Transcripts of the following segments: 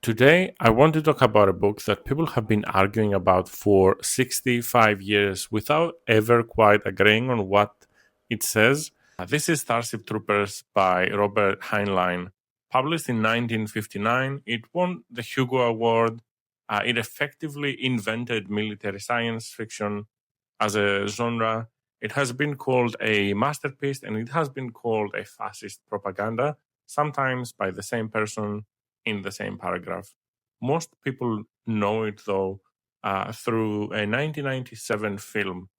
Today, I want to talk about a book that people have been arguing about for 65 years without ever quite agreeing on what it says. This is Starship Troopers by Robert Heinlein. Published in 1959, it won the Hugo Award. It effectively invented military science fiction as a genre. It has been called a masterpiece and it has been called a fascist propaganda, sometimes by the same person in the same paragraph. Most people know it, though, through a 1997 film.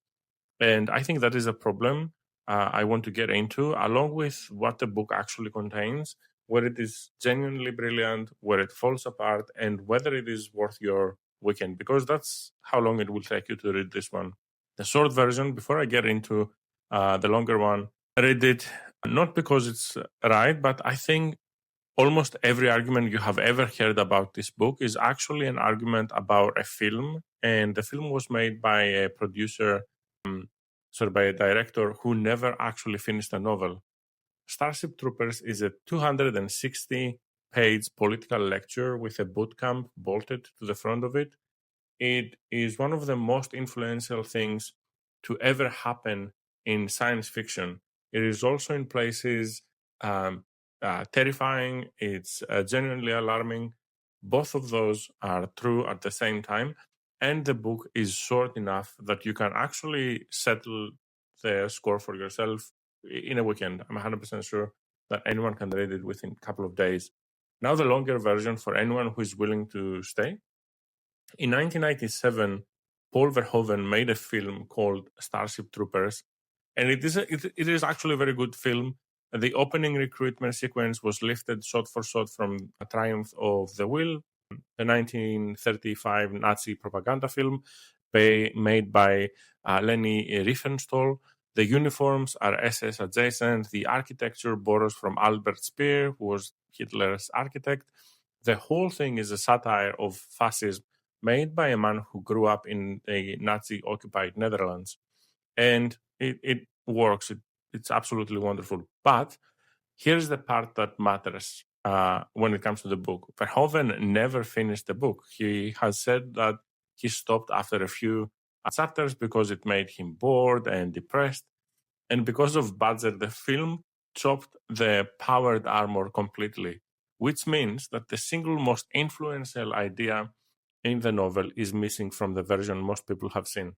And I think that is a problem I want to get into, along with what the book actually contains, where it is genuinely brilliant, where it falls apart, and whether it is worth your weekend, because that's how long it will take you to read this one. The short version, before I get into the longer one, I read it not because it's right, but I think almost every argument you have ever heard about this book is actually an argument about a film. And the film was made by a producer, by a director who never actually finished a novel. Starship Troopers is a 260-page political lecture with a boot camp bolted to the front of it. It is one of the most influential things to ever happen in science fiction. It is also in places terrifying, it's genuinely alarming. Both of those are true at the same time. And the book is short enough that you can actually settle the score for yourself in a weekend. I'm 100% sure that anyone can read it within a couple of days. Now, the longer version for anyone who is willing to stay. In 1997, Paul Verhoeven made a film called Starship Troopers, and it is actually a very good film. The opening recruitment sequence was lifted shot for shot from A Triumph of the Will, the 1935 Nazi propaganda film made by Leni Riefenstahl. The uniforms are SS adjacent. The architecture borrows from Albert Speer, who was Hitler's architect. The whole thing is a satire of fascism made by a man who grew up in the Nazi-occupied Netherlands. And it works. It's absolutely wonderful. But here's the part that matters when it comes to the book. Verhoeven never finished the book. He has said that he stopped after a few chapters because it made him bored and depressed. And because of budget, the film chopped the powered armor completely, which means that the single most influential idea in the novel is missing from the version most people have seen.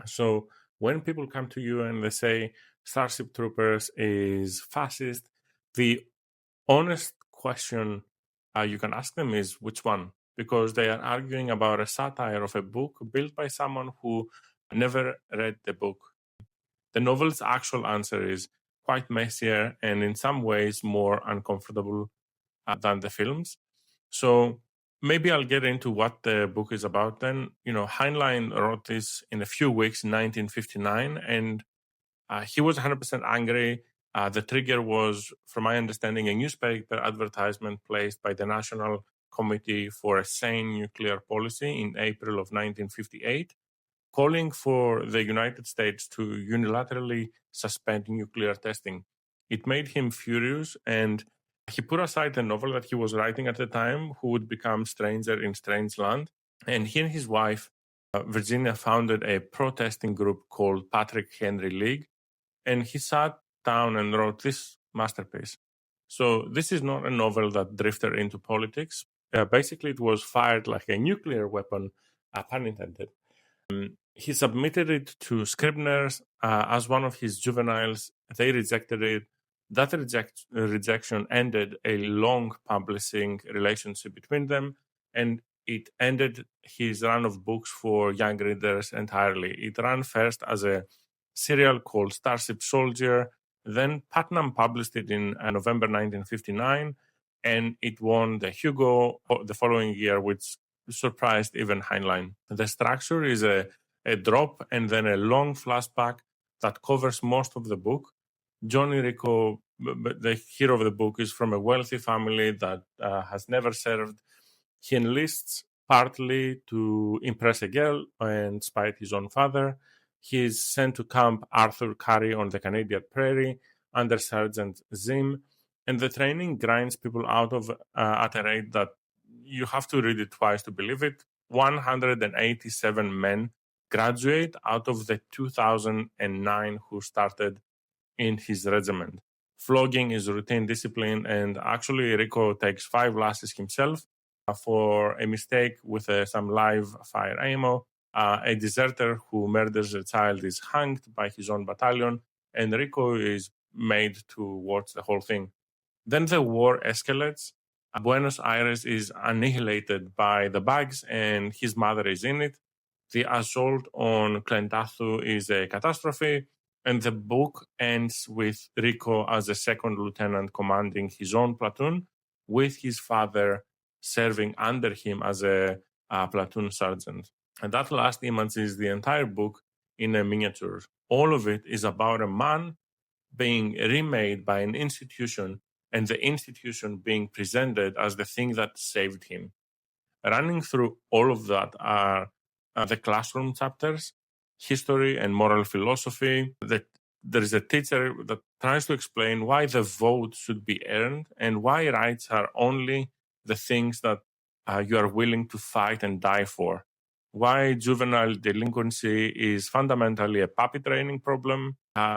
So when people come to you and they say Starship Troopers is fascist, the honest question you can ask them is which one? Because they are arguing about a satire of a book built by someone who never read the book. The novel's actual answer is quite messier and in some ways more uncomfortable than the films. So maybe I'll get into what the book is about then. Heinlein wrote this in a few weeks in 1959, and he was 100% angry. The trigger was, from my understanding, a newspaper advertisement placed by the National Committee for a Sane Nuclear Policy in April of 1958, calling for the United States to unilaterally suspend nuclear testing. It made him furious, and he put aside the novel that he was writing at the time, who would become Stranger in Strange Land. And he and his wife, Virginia, founded a protesting group called Patrick Henry League. And he sat down and wrote this masterpiece. So this is not a novel that drifted into politics. Basically, it was fired like a nuclear weapon, pun intended. He submitted it to Scribner as one of his juveniles. They rejected it. That rejection ended a long publishing relationship between them, and it ended his run of books for young readers entirely. It ran first as a serial called Starship Soldier. Then Putnam published it in November 1959, and it won the Hugo the following year, which surprised even Heinlein. The structure is a drop and then a long flashback that covers most of the book. Johnny Rico, the hero of the book, is from a wealthy family that has never served. He enlists partly to impress a girl and spite his own father. He is sent to Camp Arthur Curry on the Canadian prairie under Sergeant Zim, and the training grinds people out of at a rate that you have to read it twice to believe it. 187 men graduate out of the 2009 who started in his regiment. Flogging is routine discipline, and actually Rico takes 5 lashes himself for a mistake with some live fire ammo. A deserter who murders a child is hanged by his own battalion, and Rico is made to watch the whole thing. Then the war escalates. Buenos Aires is annihilated by the bugs, and his mother is in it. The assault on Clentazu is a catastrophe, and the book ends with Rico as a second lieutenant commanding his own platoon, with his father serving under him as a platoon sergeant. And that last image is the entire book in a miniature. All of it is about a man being remade by an institution, and the institution being presented as the thing that saved him. Running through all of that are the classroom chapters, history and moral philosophy. There is a teacher that tries to explain why the vote should be earned and why rights are only the things that you are willing to fight and die for. Why juvenile delinquency is fundamentally a puppy training problem.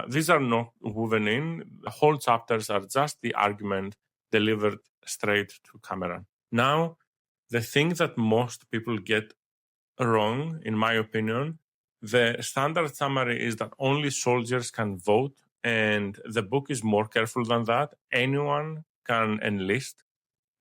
These are not woven in. The whole chapters are just the argument delivered straight to camera. Now, the thing that most people get wrong, in my opinion, the standard summary is that only soldiers can vote, and the book is more careful than that. Anyone can enlist.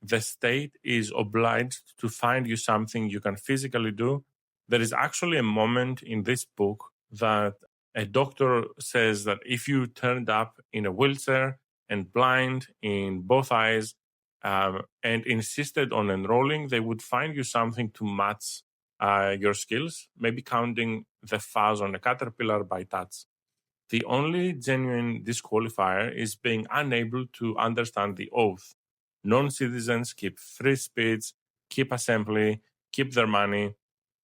The state is obliged to find you something you can physically do. There is actually a moment in this book that a doctor says that if you turned up in a wheelchair and blind in both eyes and insisted on enrolling, they would find you something to match your skills, maybe counting the fuzz on a caterpillar by touch. The only genuine disqualifier is being unable to understand the oath. Non-citizens keep free speech, keep assembly, keep their money.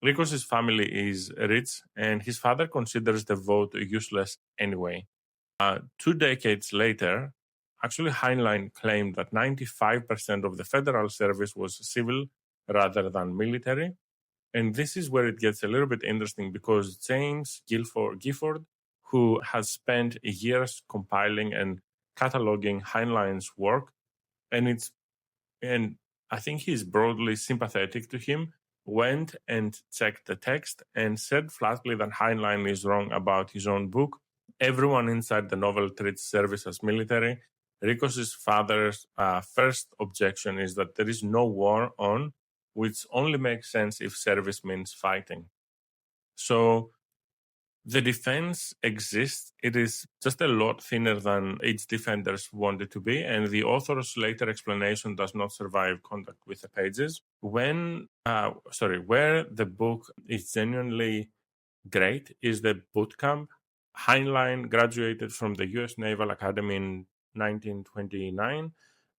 Rico's family is rich, and his father considers the vote useless anyway. 2 decades later, actually Heinlein claimed that 95% of the federal service was civil rather than military. And this is where it gets a little bit interesting, because James Gifford, who has spent years compiling and cataloging Heinlein's work, and I think he's broadly sympathetic to him, went and checked the text and said flatly that Heinlein is wrong about his own book. Everyone inside the novel treats service as military. Rico's father's first objection is that there is no war on, which only makes sense if service means fighting. So the defense exists. It is just a lot thinner than its defenders want it to be, and the author's later explanation does not survive contact with the pages. Where the book is genuinely great is the boot camp. Heinlein graduated from the U.S. Naval Academy in 1929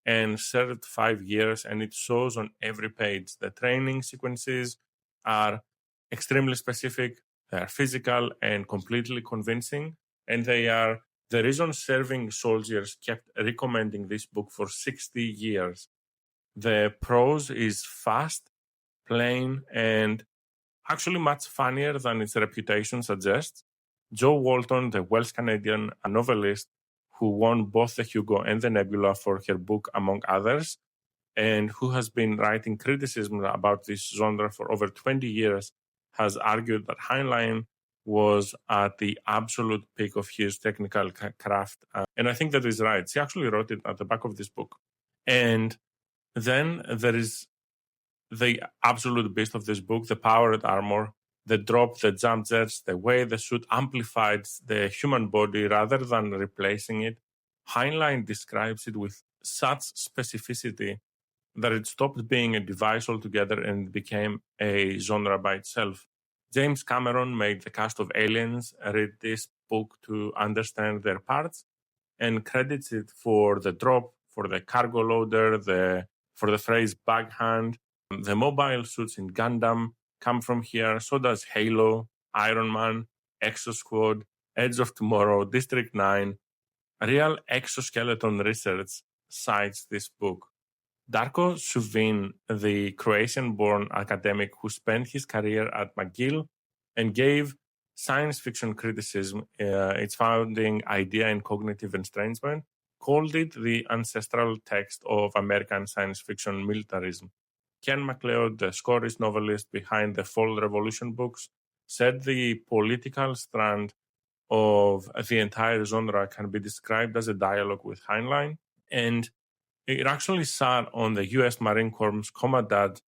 and served 5 years, and it shows on every page. The training sequences are extremely specific. They are physical and completely convincing, and they are the reason serving soldiers kept recommending this book for 60 years. The prose is fast, plain, and actually much funnier than its reputation suggests. Jo Walton, the Welsh-Canadian novelist who won both the Hugo and the Nebula for her book, among others, and who has been writing criticism about this genre for over 20 years, has argued that Heinlein was at the absolute peak of his technical craft. And I think that is right. She actually wrote it at the back of this book. And then there is the absolute beast of this book, the powered armour, the drop, the jump jets, the way the suit amplified the human body rather than replacing it. Heinlein describes it with such specificity that it stopped being a device altogether and became a genre by itself. James Cameron made the cast of Aliens read this book to understand their parts, and credits it for the drop, for the cargo loader, for the phrase backhand. The mobile suits in Gundam come from here. So does Halo, Iron Man, Exo Squad, Edge of Tomorrow, District 9. Real exoskeleton research cites this book. Darko Suvin, the Croatian-born academic who spent his career at McGill and gave science fiction criticism its founding idea in cognitive estrangement, called it the ancestral text of American science fiction militarism. Ken MacLeod, the Scottish novelist behind the Fall Revolution books, said the political strand of the entire genre can be described as a dialogue with Heinlein, and it actually sat on the U.S. Marine Corps Commandant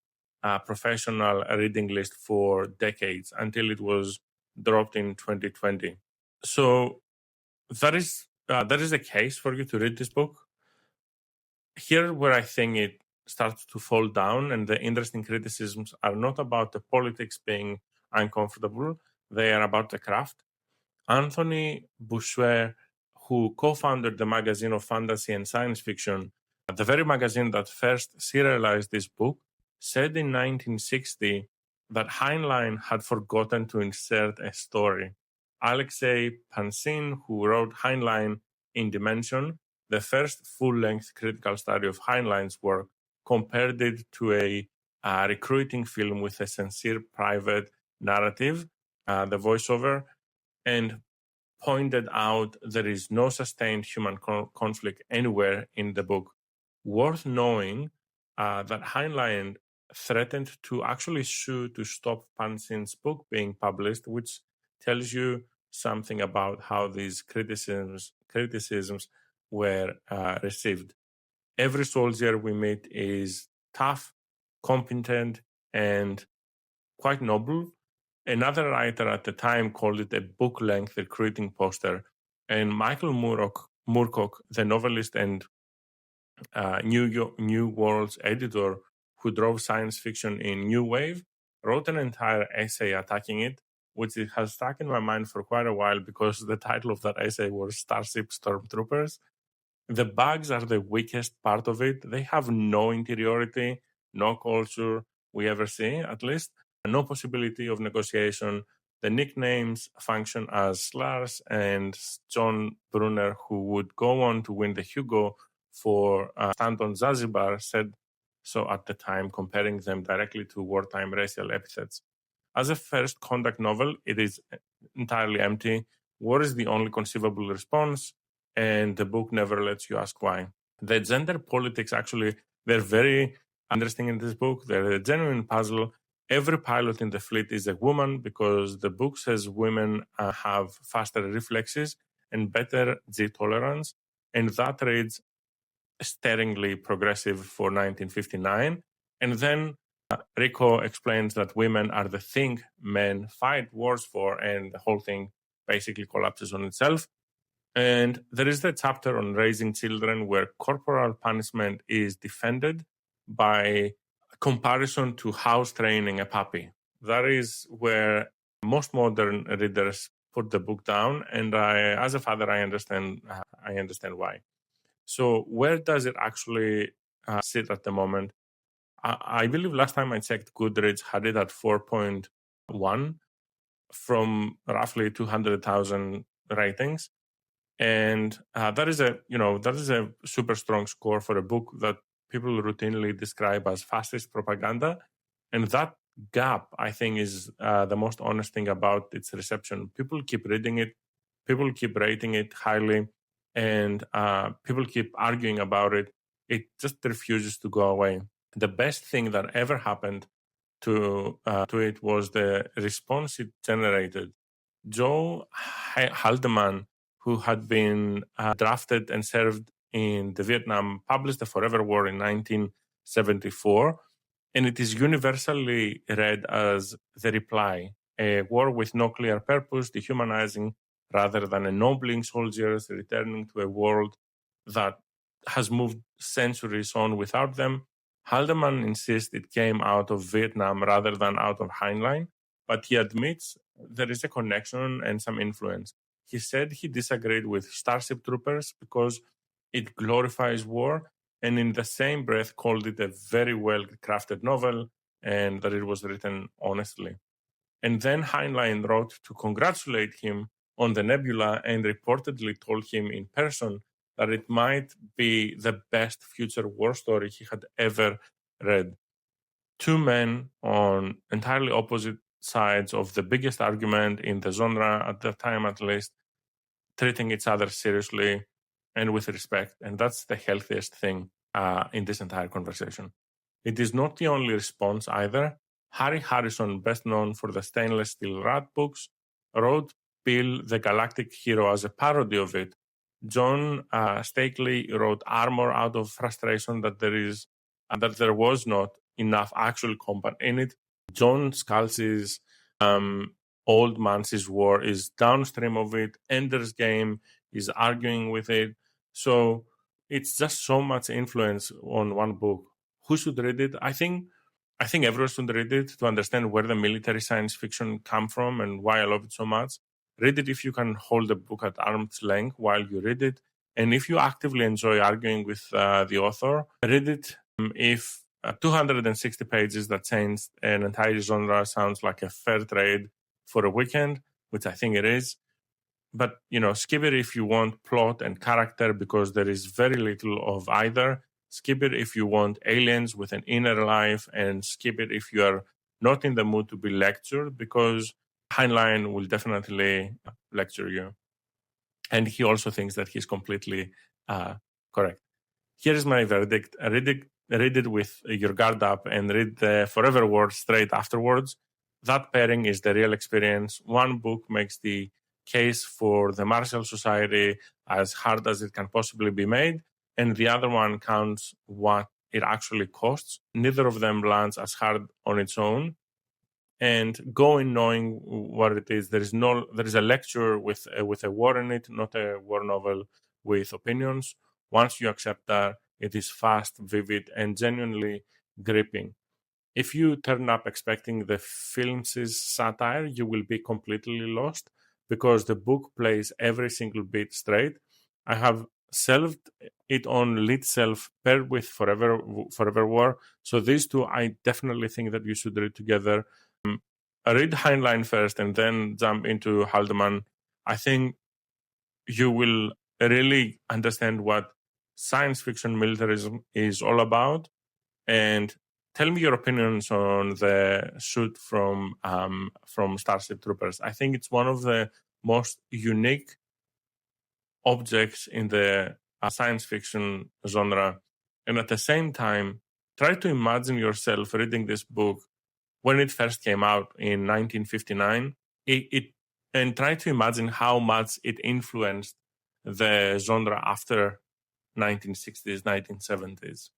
professional reading list for decades until it was dropped in 2020. So that is a case for you to read this book. Here, where I think it starts to fall down, and the interesting criticisms are not about the politics being uncomfortable; they are about the craft. Anthony Bouchouet, who co-founded the magazine of fantasy and science fiction, the very magazine that first serialized this book, said in 1960 that Heinlein had forgotten to insert a story. Alexei Pansin, who wrote Heinlein in Dimension, the first full-length critical study of Heinlein's work, compared it to a recruiting film with a sincere private narrative, the voiceover, and pointed out there is no sustained human conflict anywhere in the book. Worth knowing that Heinlein threatened to actually sue to stop Pansin's book being published, which tells you something about how these criticisms were received. Every soldier we meet is tough, competent, and quite noble. Another writer at the time called it a book-length recruiting poster, and Michael Moorcock, the novelist and New World's editor who drove science fiction in New Wave, wrote an entire essay attacking it, which it has stuck in my mind for quite a while because the title of that essay was Starship Stormtroopers. The bugs are the weakest part of it. They have no interiority, no culture we ever see, at least, no possibility of negotiation. The nicknames function as slurs, and John Brunner, who would go on to win the Hugo for Stand on Zanzibar, said so at the time, comparing them directly to wartime racial epithets. As a first contact novel, it is entirely empty. War is the only conceivable response, and the book never lets you ask why. The gender politics, actually, they're very interesting in this book. They're a genuine puzzle. Every pilot in the fleet is a woman because the book says women have faster reflexes and better G tolerance, and that reads staringly progressive for 1959. And then Rico explains that women are the thing men fight wars for, and the whole thing basically collapses on itself. And there is the chapter on raising children where corporal punishment is defended by comparison to house training a puppy. That is where most modern readers put the book down, and as a father, I understand why. So where does it actually sit at the moment? I believe last time I checked, Goodreads had it at 4.1 from roughly 200,000 ratings. And that is a super strong score for a book that people routinely describe as fascist propaganda. And that gap, I think, is the most honest thing about its reception. People keep reading it, people keep rating it highly, and people keep arguing about it. It just refuses to go away. The best thing that ever happened to it was the response it generated. Joe Haldeman, who had been drafted and served in the Vietnam, published The Forever War in 1974, and it is universally read as the reply, a war with no clear purpose, dehumanizing rather than ennobling soldiers, returning to a world that has moved centuries on without them. Haldeman insists it came out of Vietnam rather than out of Heinlein, but he admits there is a connection and some influence. He said he disagreed with Starship Troopers because it glorifies war, and in the same breath called it a very well-crafted novel and that it was written honestly. And then Heinlein wrote to congratulate him on the nebula and reportedly told him in person that it might be the best future war story he had ever read. Two men on entirely opposite sides of the biggest argument in the genre, at the time at least, treating each other seriously and with respect. And that's the healthiest thing in this entire conversation. It is not the only response either. Harry Harrison, best known for the Stainless Steel Rat books, wrote Bill the Galactic Hero as a parody of it. John Stakely wrote Armour out of frustration that there was not enough actual combat in it. John Scalzi's Old Man's War is downstream of it. Ender's Game is arguing with it. So it's just so much influence on one book. Who should read it? I think everyone should read it to understand where the military science fiction come from and why I love it so much. Read it if you can hold the book at arm's length while you read it. And if you actively enjoy arguing with the author, read it if 260 pages that changed an entire genre sounds like a fair trade for a weekend, which I think it is. But, skip it if you want plot and character because there is very little of either. Skip it if you want aliens with an inner life, and skip it if you are not in the mood to be lectured because Heinlein will definitely lecture you. And he also thinks that he's completely correct. Here is my verdict. Read it with your guard up and read the Forever War straight afterwards. That pairing is the real experience. One book makes the case for the Marshall Society as hard as it can possibly be made, and the other one counts what it actually costs. Neither of them lands as hard on its own. And go in knowing what it is. There is a lecture with a war in it, not a war novel with opinions. Once you accept that, it is fast, vivid, and genuinely gripping. If you turn up expecting the film's satire, you will be completely lost because the book plays every single bit straight. I have shelved it on lit shelf paired with Forever War. So these two, I definitely think that you should read together. Read Heinlein first and then jump into Haldeman. I think you will really understand what science fiction militarism is all about. And tell me your opinions on the shoot from Starship Troopers. I think it's one of the most unique objects in the science fiction genre. And at the same time, try to imagine yourself reading this book when it first came out in 1959, and try to imagine how much it influenced the genre after 1960s, 1970s.